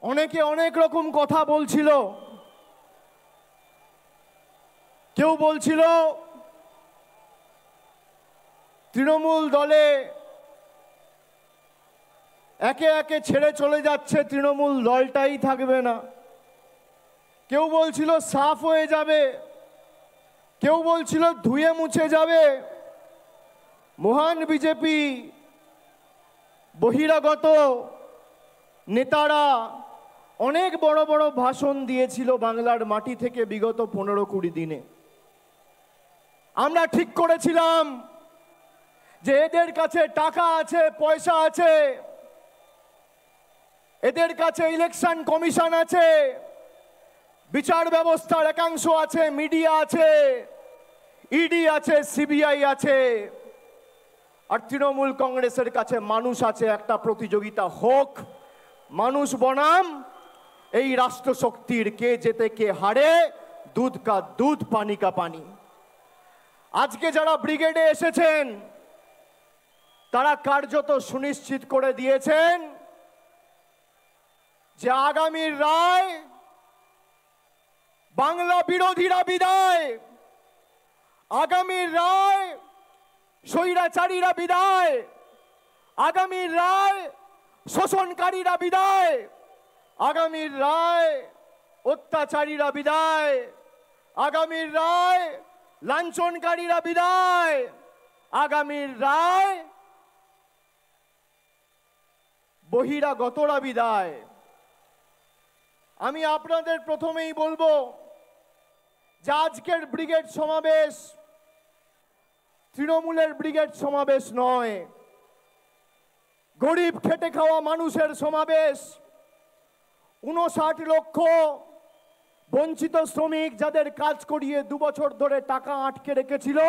অনেকে অনেক রকম কথা বলছিল। কেউ বলছিল তৃণমূল দলে একে একে ছেড়ে চলে যাচ্ছে, তৃণমূল দলটাই থাকবে না। কেউ বলছিল সাফ হয়ে যাবে, কেউ বলছিল ধুয়ে মুছে যাবে। মহান বিজেপি বহিরাগত নেতারা অনেক বড় বড় ভাষণ দিয়েছিল বাংলার মাটি থেকে বিগত 15-20 দিনে। আমরা ঠিক করেছিলাম যে এদের কাছে টাকা আছে, পয়সা আছে, এদের কাছে ইলেকশন কমিশন আছে, বিচার ব্যবস্থার একাংশ আছে, মিডিয়া আছে, ইডি আছে, সিবিআই আছে, আর তৃণমূল কংগ্রেসের কাছে মানুষ আছে। একটা প্রতিযোগিতা হোক, মানুষ বনাম এই রাষ্ট্রশক্তির, কে জেতে কে হারে, দুধ কা দুধ পানি কা পানি। আজকে যারা ব্রিগেডে এসেছেন তারা কার্যত সুনিশ্চিত করে দিয়েছেন যে আগামীর রায় বাংলা বিরোধীরা বিদায়, আগামীর রায় স্বৈরাচারীরা বিদায়, আগামীর রায় শোষণকারীরা বিদায়, আগামীর রায় অত্যাচারীরা বিদায়, আগামীর রায় লাঞ্ছনকারীরা বিদায়, আগামীর রায় বহিরাগতরা বিদায়। আমি আপনাদের প্রথমেই বলবো যে আজকের ব্রিগেড সমাবেশ তৃণমূলের ব্রিগেড সমাবেশ নয়, গরিব খেটে খাওয়া মানুষের সমাবেশ। 59 লক্ষ বঞ্চিত শ্রমিক যাদের কাজ করিয়ে 2 বছর ধরে টাকা আটকে রেখেছিল,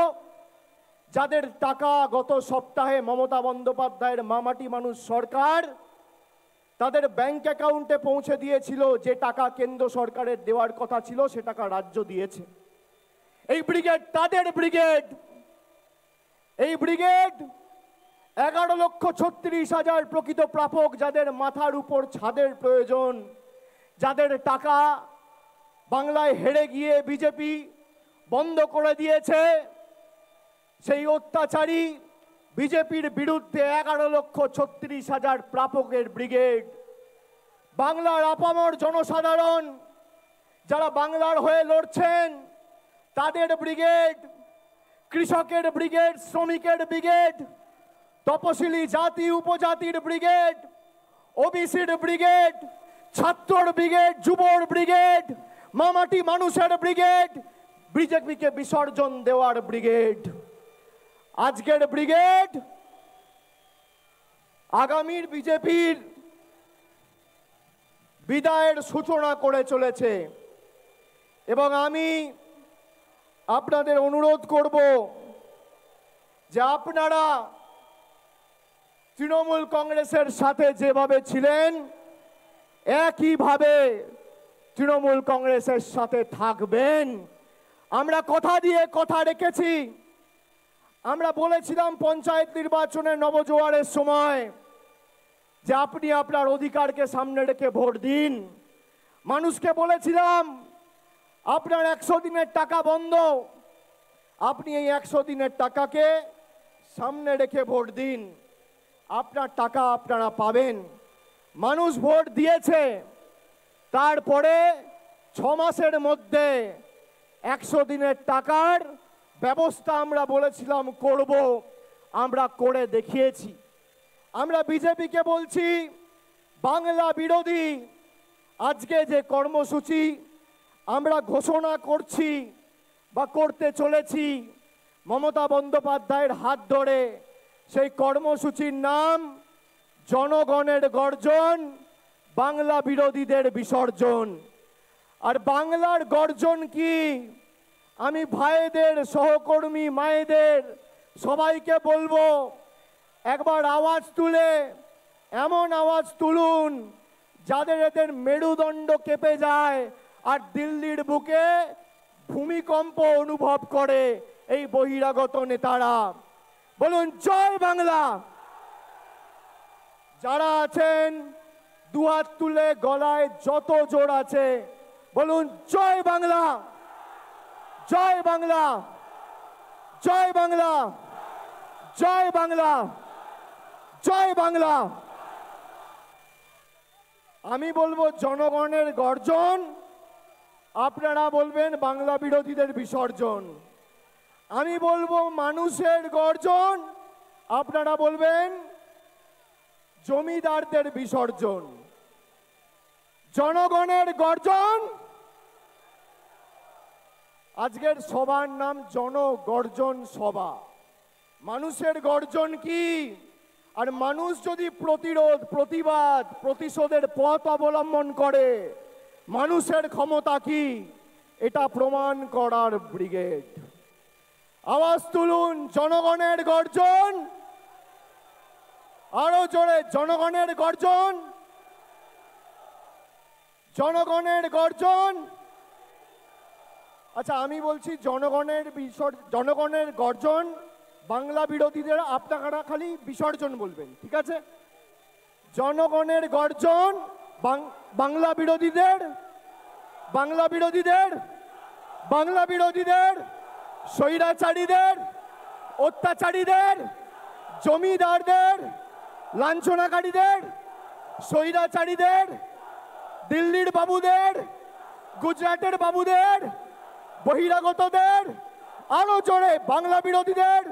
যাদের টাকা গত সপ্তাহে মমতা বন্দ্যোপাধ্যায়ের মামাটি মানুষ সরকার তাদের ব্যাংক অ্যাকাউন্টে পৌঁছে দিয়েছিল, যে টাকা কেন্দ্র সরকারের দেওয়ার কথা ছিল সে টাকা রাজ্য দিয়েছে। এই ব্রিগেড তাদের ব্রিগেড। এই ব্রিগেড 11,36,000 প্রকৃত প্রাপক, যাদের মাথার উপর ছাদের প্রয়োজন, যাদের টাকা বাংলায় হেরে গিয়ে বিজেপি বন্ধ করে দিয়েছে, সেই অত্যাচারী বিজেপির বিরুদ্ধে 11,36,000 প্রাপকের ব্রিগেড। বাংলার আপামর জনসাধারণ যারা বাংলার হয়ে লড়ছেন তাদের ব্রিগেড, কৃষকের ব্রিগেড, শ্রমিকের ব্রিগেড, তপশিলি জাতি উপজাতির ব্রিগেড, ওবিসির ব্রিগেড, ছাত্রর ব্রিগেড, যুবর ব্রিগেড, মামাটি মানুষের ব্রিগেড, বিজেপিকে বিসর্জন দেওয়ার ব্রিগেড। আজকের ব্রিগেড আগামীর বিজেপির বিদায়ের সূচনা করে চলেছে। এবং আমি আপনাদের অনুরোধ করব যে আপনারা তৃণমূল কংগ্রেসের সাথে যেভাবে ছিলেন একইভাবে তৃণমূল কংগ্রেসের সাথে থাকবেন। আমরা কথা দিয়ে কথা রেখেছি। আমরা বলেছিলাম পঞ্চায়েত নির্বাচনে নবজোয়ারের সময় যে আপনি আপনার অধিকারকে সামনে রেখে ভোট দিন। মানুষকে বলেছিলাম আপনার 100 দিনের টাকা বন্ধ, আপনি এই 100 দিনের টাকাকে সামনে রেখে ভোট দিন, আপনার টাকা আপনারা পাবেন। মানুষ ভোট দিয়েছে, তারপরে 6 মাসের মধ্যে 100 দিনের টাকার ব্যবস্থা আমরা বলেছিলাম করব, আমরা করে দেখিয়েছি। আমরা বিজেপিকে বলছি বাংলা বিরোধী আজকে যে কর্মসূচি আমরা ঘোষণা করছি বা করতে চলেছি মমতা বন্দ্যোপাধ্যায়ের হাত ধরে, সেই কর্মসূচির নাম জনগণের গর্জন, বাংলা বিরোধীদের বিসর্জন। আর বাংলার গর্জন কি? আমি ভাইদের, সহকর্মী মায়েদের সবাইকে বলবো একবার আওয়াজ তুলে, এমন আওয়াজ তুলুন যাদের এদের মেরুদণ্ড কেঁপে যায় আর দিল্লির বুকে ভূমিকম্প অনুভব করে এই বহিরাগত নেতারা। বলুন জয় বাংলা। যারা আছেন দুহাত তুলে গলায় যত জোর আছে বলুন জয় বাংলা, জয় বাংলা, জয় বাংলা, জয় বাংলা, জয় বাংলা। আমি বলবো জনগণের গর্জন, আপনারা বলবেন বাংলা বিরোধীদের বিসর্জন। আমি বলবো মানুষের গর্জন, আপনারা বলবেন জমিদারদের বিসর্জন। জনগণের গর্জন, আজকের সভার নাম জনগর্জন সভা। মানুষের গর্জন কি? আর মানুষ যদি প্রতিরোধ, প্রতিবাদ, প্রতিশোধের পথ অবলম্বন করে, মানুষের ক্ষমতা কি এটা প্রমাণ করার ব্রিগেড। আওয়াজ তুলুন জনগণের গর্জন, আরো জোরে জনগণের গর্জন, জনগণের গর্জন। আচ্ছা আমি বলছি জনগণের গর্জন, বাংলা বিরোধীদের আপনারা খালি বিসর্জন বলবেন, ঠিক আছে? জনগণের গর্জন, বাংলা বিরোধীদের, বাংলা বিরোধীদের, বাংলা বিরোধীদের, স্বৈরাচারীদের, অত্যাচারীদের, জমিদারদের, লাঞ্ছনাকারীদের, স্বৈরাচারীদের, দিল্লির বাবুদের, গুজরাটের বাবুদের, বহিরাগতদের, আরো জোরে বাংলা বিরোধীদের,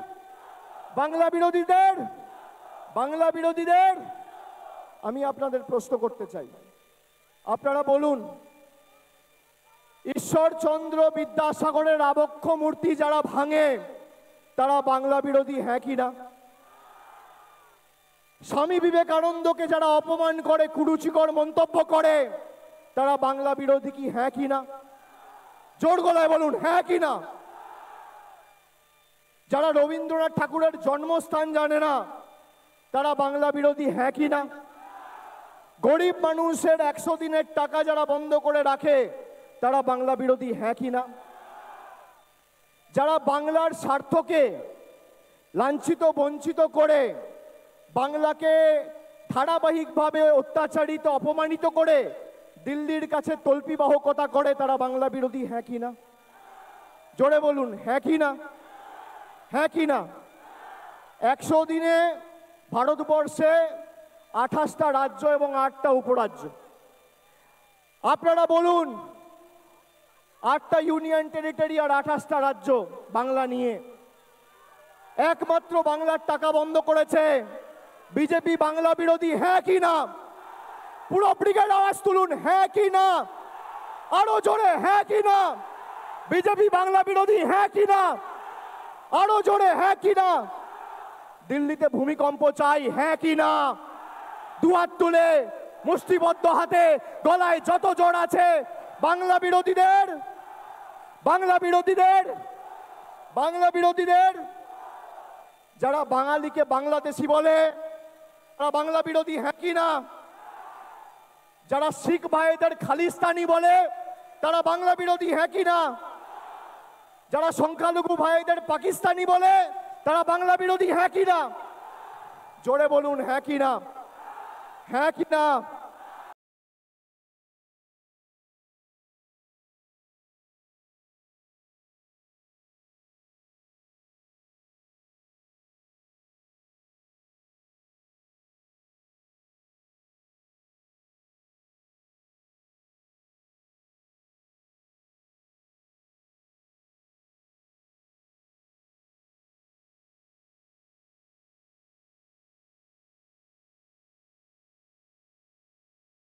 বাংলা বিরোধীদের, বাংলা বিরোধীদের। আমি আপনাদের প্রশ্ন করতে চাই, আপনারা বলুন ঈশ্বরচন্দ্র বিদ্যাসাগরের আবক্ষ মূর্তি যারা ভাঙে তারা বাংলা বিরোধী, হ্যাঁ কি না? স্বামী বিবেকানন্দকে যারা অপমান করে, কুরুচিকর মন্তব্য করে, তারা বাংলা বিরোধী কি, হ্যাঁ কি না? জোর গলায় বলুন হ্যাঁ কি না? যারা রবীন্দ্রনাথ ঠাকুরের জন্মস্থান জানে না তারা বাংলা বিরোধী, হ্যাঁ কি না? গরিব মানুষের 100 দিনের টাকা যারা বন্ধ করে রাখে তারা বাংলা বিরোধী, হ্যাঁ কি না? যারা বাংলার স্বার্থকে লাঞ্ছিত বঞ্চিত করে, বাংলাকে ধারাবাহিকভাবে অত্যাচারিত অপমানিত করে দিল্লির কাছে তল্পিবাহকতা করে, তারা বাংলা বিরোধী, হ্যাঁ কি না? জোরে বলুন হ্যাঁ কি না? হ্যাঁ কি না? 100 দিনে ভারতবর্ষে 28টা রাজ্য এবং 8টা উপরাজ্য। আপনারা বলুন 8টা ইউনিয়ন টেরিটরি আর 28টা রাজ্য বাংলা নিয়ে। একমাত্র বাংলার টাকা বন্ধ করেছে বিজেপি, বাংলা বিরোধী, হ্যাঁ কি না? পুরো ব্রিগেড আওয়াজ তুলুন হ্যাঁ কি না? আরো জোরে হ্যাঁ কি না? বিজেপি বাংলা বিরোধী, হ্যাঁ কি না? আরো জোরে হ্যাঁ কি না? দিল্লিতে ভূমিকম্প চাই, হ্যাঁ কি না? দুহাত তুলে মুষ্টিবদ্ধ হাতে গলায় যত জোর আছে বাংলা বিরোধীদের, বাংলা বিরোধীদের, বাংলা বিরোধীদের। যারা বাঙালিকে বাংলাদেশি বলে তারা বাংলা বিরোধী, হ্যাঁ কি না? যারা শিখ ভাইদের খালিস্তানি বলে তারা বাংলা বিরোধী, হ্যাঁ কি না? যারা সংখ্যালঘু ভাইদের পাকিস্তানি বলে তারা বাংলা বিরোধী, হ্যাঁ কি না? জোরে বলুন হ্যাঁ কি না? হ্যাঁ কি না?